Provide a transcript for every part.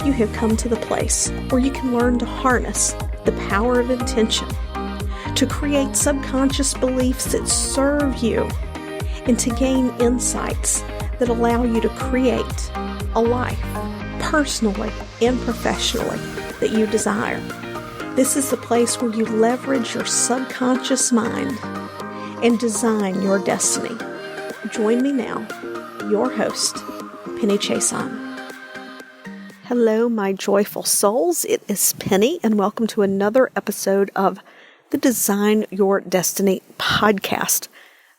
you have come to the place where you can learn to harness the power of intention, to create subconscious beliefs that serve you, and to gain insights that allow you to create a life, personally and professionally, that you desire. This is the place where you leverage your subconscious mind and design your destiny. Join me now, your host, Penny Chason. Hello, my joyful souls. It is Penny, and welcome to another episode of the Design Your Destiny podcast.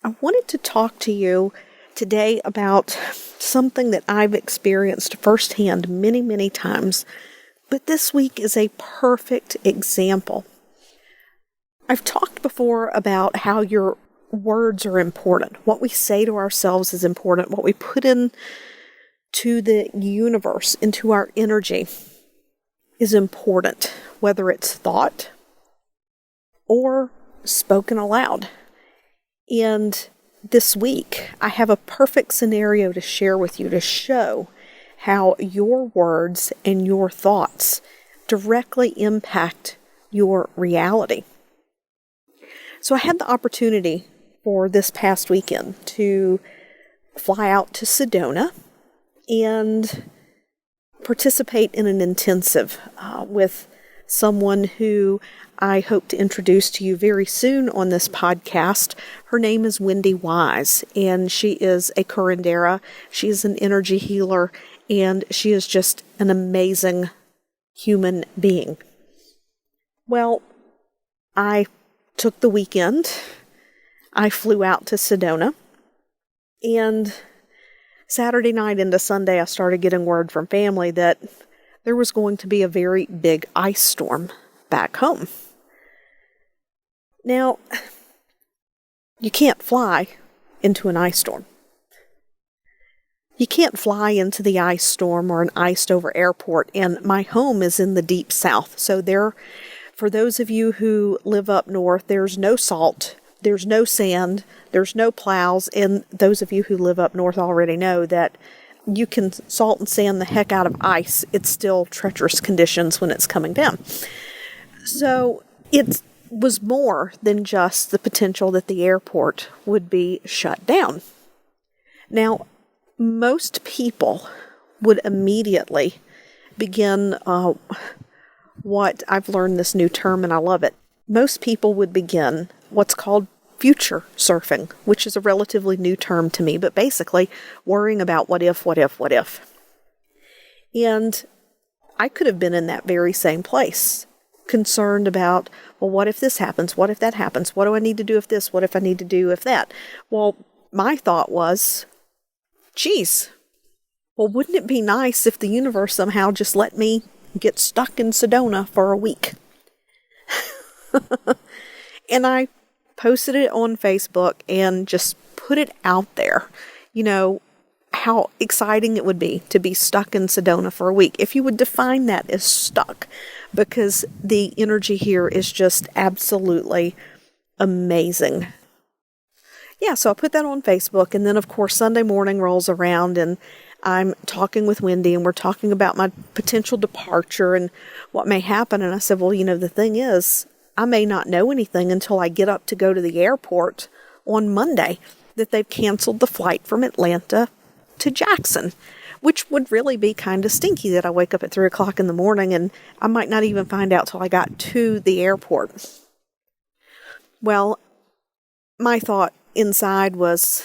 I wanted to talk to you today about something that I've experienced firsthand many, many times, but this week is a perfect example. I've talked before about how your words are important. What we say to ourselves is important. What we put in to the universe, into our energy, is important, whether it's thought or spoken aloud. And this week, I have a perfect scenario to share with you to show how your words and your thoughts directly impact your reality. So I had the opportunity for this past weekend to fly out to Sedona and participate in an intensive with someone who I hope to introduce to you very soon on this podcast. Her name is Wendy Wise, and she is a curandera. She is an energy healer, and she is just an amazing human being. Well, I took the weekend. I flew out to Sedona, and Saturday night into Sunday, I started getting word from family that there was going to be a very big ice storm back home. Now, you can't fly into an ice storm. You can't fly into the ice storm or an iced over airport, and my home is in the deep south. So for those of you who live up north, there's no salt, there's no sand, there's no plows, and those of you who live up north already know that you can salt and sand the heck out of ice. It's still treacherous conditions when it's coming down. So it was more than just the potential that the airport would be shut down. Now, most people would immediately begin what I've learned this new term, and I love it. Most people would begin what's called future surfing, which is a relatively new term to me, but basically worrying about what if. And I could have been in that very same place, concerned about, well, what if this happens? What if that happens? What do I need to do if this? What if I need to do if that? Well, my thought was, geez, well, wouldn't it be nice if the universe somehow just let me get stuck in Sedona for a week? And I posted it on Facebook and just put it out there, how exciting it would be to be stuck in Sedona for a week. If you would define that as stuck, because the energy here is just absolutely amazing. Yeah, so I put that on Facebook, and then of course Sunday morning rolls around and I'm talking with Wendy and we're talking about my potential departure and what may happen. And I said, well, the thing is, I may not know anything until I get up to go to the airport on Monday that they've canceled the flight from Atlanta to Jackson, which would really be kind of stinky that I wake up at 3 o'clock in the morning and I might not even find out till I got to the airport. Well, my thought inside was,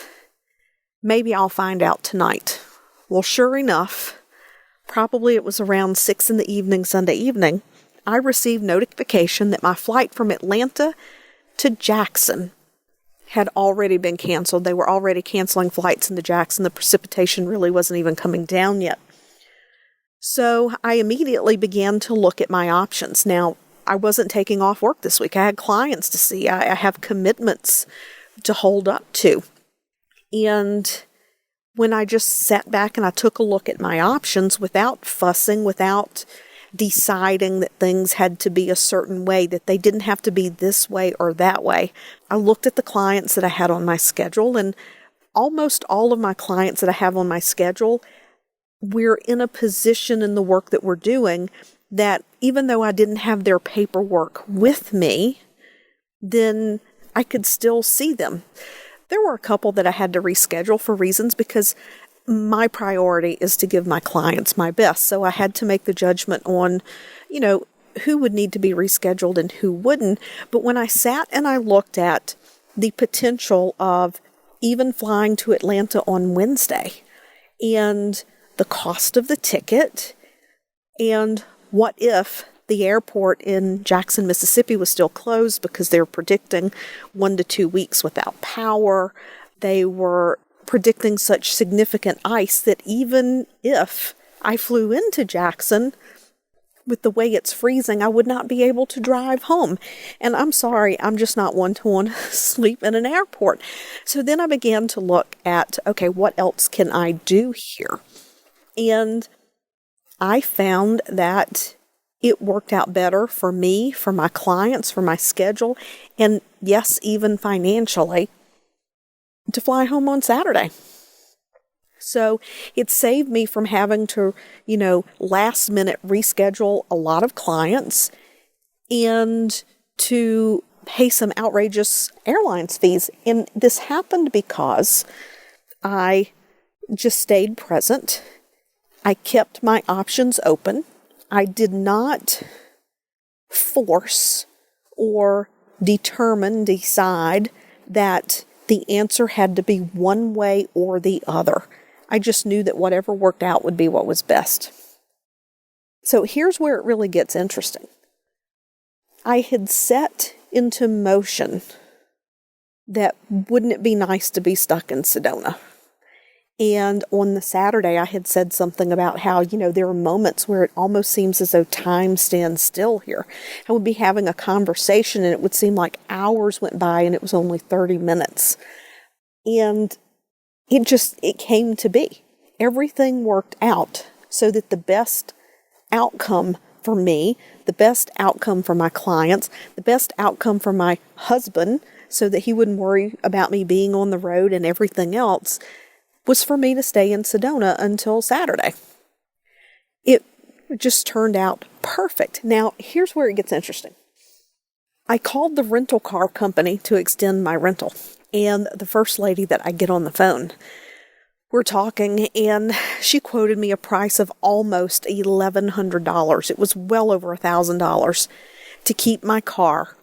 maybe I'll find out tonight. Well, sure enough, probably it was around 6 p.m. Sunday evening, I received notification that my flight from Atlanta to Jackson had already been canceled. They were already canceling flights into Jackson. The precipitation really wasn't even coming down yet. So I immediately began to look at my options. Now, I wasn't taking off work this week. I had clients to see. I have commitments to hold up to. And when I just sat back and I took a look at my options without fussing, without deciding that things had to be a certain way, that they didn't have to be this way or that way. I looked at the clients that I had on my schedule, and almost all of my clients that I have on my schedule, we're in a position in the work that we're doing that even though I didn't have their paperwork with me, then I could still see them. There were a couple that I had to reschedule for reasons because my priority is to give my clients my best. So I had to make the judgment on, who would need to be rescheduled and who wouldn't. But when I sat and I looked at the potential of even flying to Atlanta on Wednesday and the cost of the ticket, and what if the airport in Jackson, Mississippi was still closed because they were predicting 1 to 2 weeks without power. They were predicting such significant ice that even if I flew into Jackson, with the way it's freezing, I would not be able to drive home. And I'm sorry, I'm just not one to want to sleep in an airport. So then I began to look at, okay, what else can I do here? And I found that it worked out better for me, for my clients, for my schedule, and yes, even financially, to fly home on Saturday. So it saved me from having to, last minute reschedule a lot of clients and to pay some outrageous airlines fees. And this happened because I just stayed present. I kept my options open. I did not force or decide that the answer had to be one way or the other. I just knew that whatever worked out would be what was best. So here's where it really gets interesting. I had set into motion that wouldn't it be nice to be stuck in Sedona? And on the Saturday, I had said something about how, there are moments where it almost seems as though time stands still here. I would be having a conversation and it would seem like hours went by and it was only 30 minutes. And it came to be. Everything worked out so that the best outcome for me, the best outcome for my clients, the best outcome for my husband, so that he wouldn't worry about me being on the road and everything else, was for me to stay in Sedona until Saturday. It just turned out perfect. Now, here's where it gets interesting. I called the rental car company to extend my rental. And the first lady that I get on the phone, we're talking, and she quoted me a price of almost $1,100. It was well over $1,000 to keep my car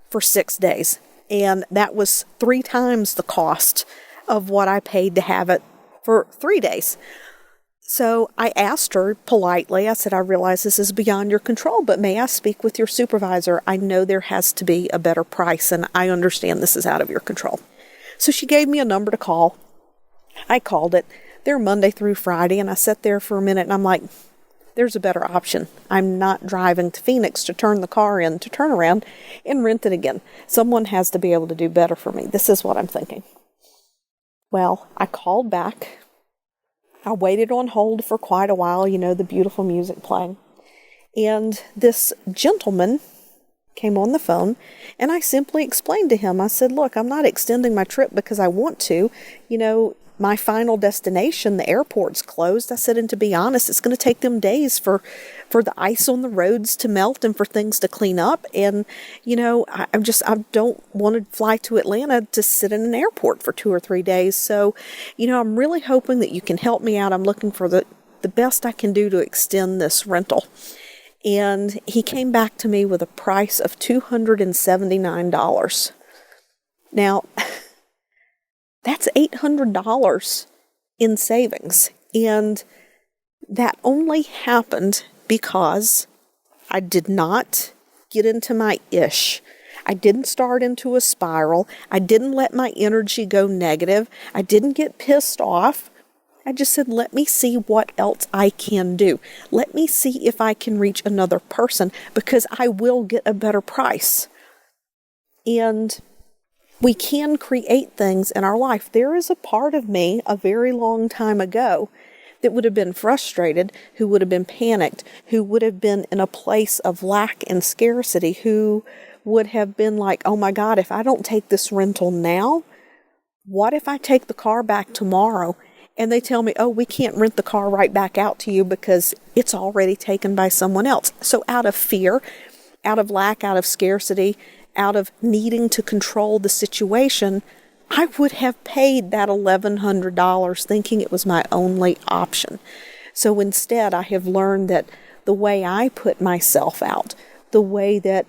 for 6 days. And that was 3 times the cost of what I paid to have it for 3 days. So I asked her politely, I said, I realize this is beyond your control, but may I speak with your supervisor? I know there has to be a better price, and I understand this is out of your control. So she gave me a number to call. I called it. They're Monday through Friday, and I sat there for a minute, and I'm like, there's a better option. I'm not driving to Phoenix to turn the car in, to turn around and rent it again. Someone has to be able to do better for me. This is what I'm thinking. Well, I called back. I waited on hold for quite a while, the beautiful music playing. And this gentleman came on the phone, and I simply explained to him, I said, look, I'm not extending my trip because I want to. My final destination, the airport's closed. I said, and to be honest, it's going to take them days for the ice on the roads to melt and for things to clean up. And, I don't want to fly to Atlanta to sit in an airport for 2 or 3 days. So, I'm really hoping that you can help me out. I'm looking for the best I can do to extend this rental. And he came back to me with a price of $279. Now, that's $800 in savings. And that only happened because I did not get into my ish. I didn't start into a spiral. I didn't let my energy go negative. I didn't get pissed off. I just said, let me see what else I can do. Let me see if I can reach another person because I will get a better price. And we can create things in our life. There is a part of me a very long time ago that would have been frustrated, who would have been panicked, who would have been in a place of lack and scarcity, who would have been like, oh my God, if I don't take this rental now, what if I take the car back tomorrow and they tell me, oh, we can't rent the car right back out to you because it's already taken by someone else. So out of fear, out of lack, out of scarcity, out of needing to control the situation, I would have paid that $1,100 thinking it was my only option. So instead, I have learned that the way I put myself out, the way that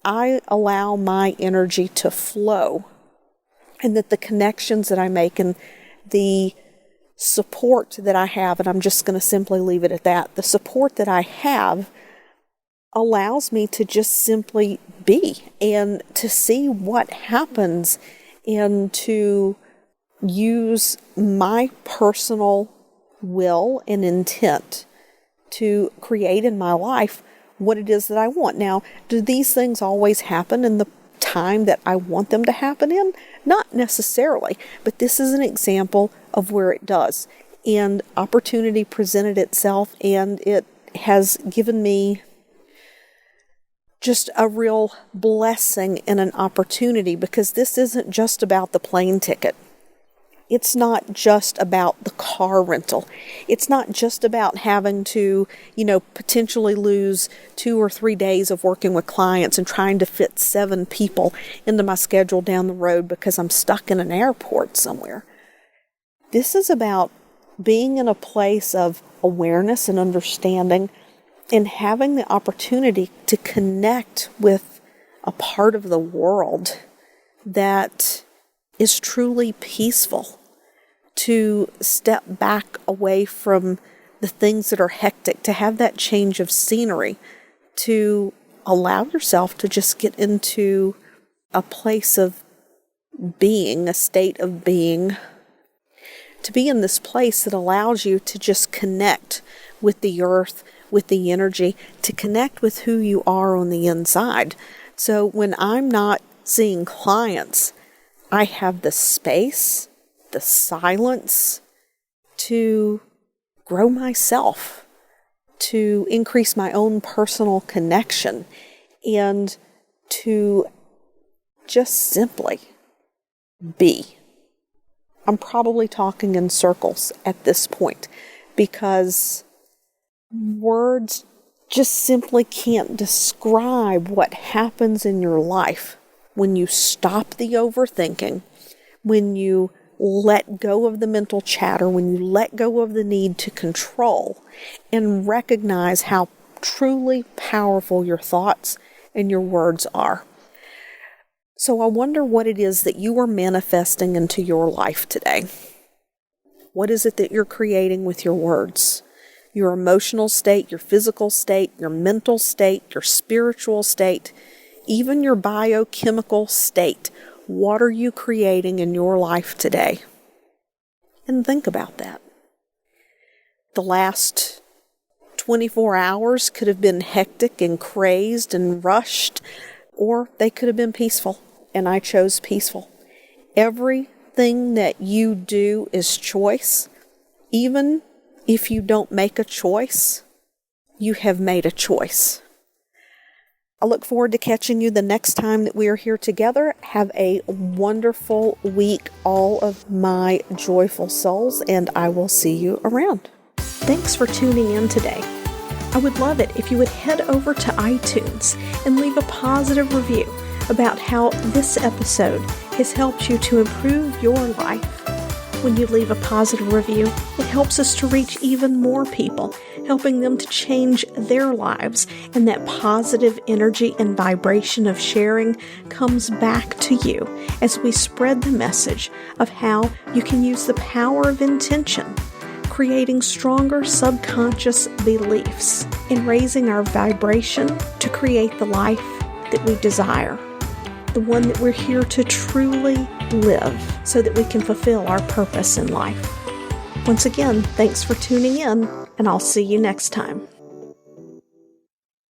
I allow my energy to flow, and that the connections that I make and the support that I have, and I'm just going to simply leave it at that, the support that I have allows me to just simply be and to see what happens and to use my personal will and intent to create in my life what it is that I want. Now, do these things always happen in the time that I want them to happen in? Not necessarily, but this is an example of where it does. And opportunity presented itself, and it has given me just a real blessing and an opportunity, because this isn't just about the plane ticket. It's not just about the car rental. It's not just about having to, potentially lose 2 or 3 days of working with clients and trying to fit 7 people into my schedule down the road because I'm stuck in an airport somewhere. This is about being in a place of awareness and understanding and having the opportunity to connect with a part of the world that is truly peaceful, to step back away from the things that are hectic, to have that change of scenery, to allow yourself to just get into a place of being, a state of being, to be in this place that allows you to just connect with the earth, with the energy, to connect with who you are on the inside. So when I'm not seeing clients, I have the space, the silence to grow myself, to increase my own personal connection, and to just simply be. I'm probably talking in circles at this point because words just simply can't describe what happens in your life when you stop the overthinking, when you let go of the mental chatter, when you let go of the need to control, and recognize how truly powerful your thoughts and your words are. So I wonder what it is that you are manifesting into your life today. What is it that you're creating with your words? Your emotional state, your physical state, your mental state, your spiritual state, even your biochemical state. What are you creating in your life today? And think about that. The last 24 hours could have been hectic and crazed and rushed, or they could have been peaceful, and I chose peaceful. Everything that you do is choice. Even if you don't make a choice, you have made a choice. I look forward to catching you the next time that we are here together. Have a wonderful week, all of my joyful souls, and I will see you around. Thanks for tuning in today. I would love it if you would head over to iTunes and leave a positive review about how this episode has helped you to improve your life. When you leave a positive review, it helps us to reach even more people, helping them to change their lives, and that positive energy and vibration of sharing comes back to you as we spread the message of how you can use the power of intention, creating stronger subconscious beliefs, and raising our vibration to create the life that we desire, the one that we're here to truly live so that we can fulfill our purpose in life. Once again, thanks for tuning in, and I'll see you next time.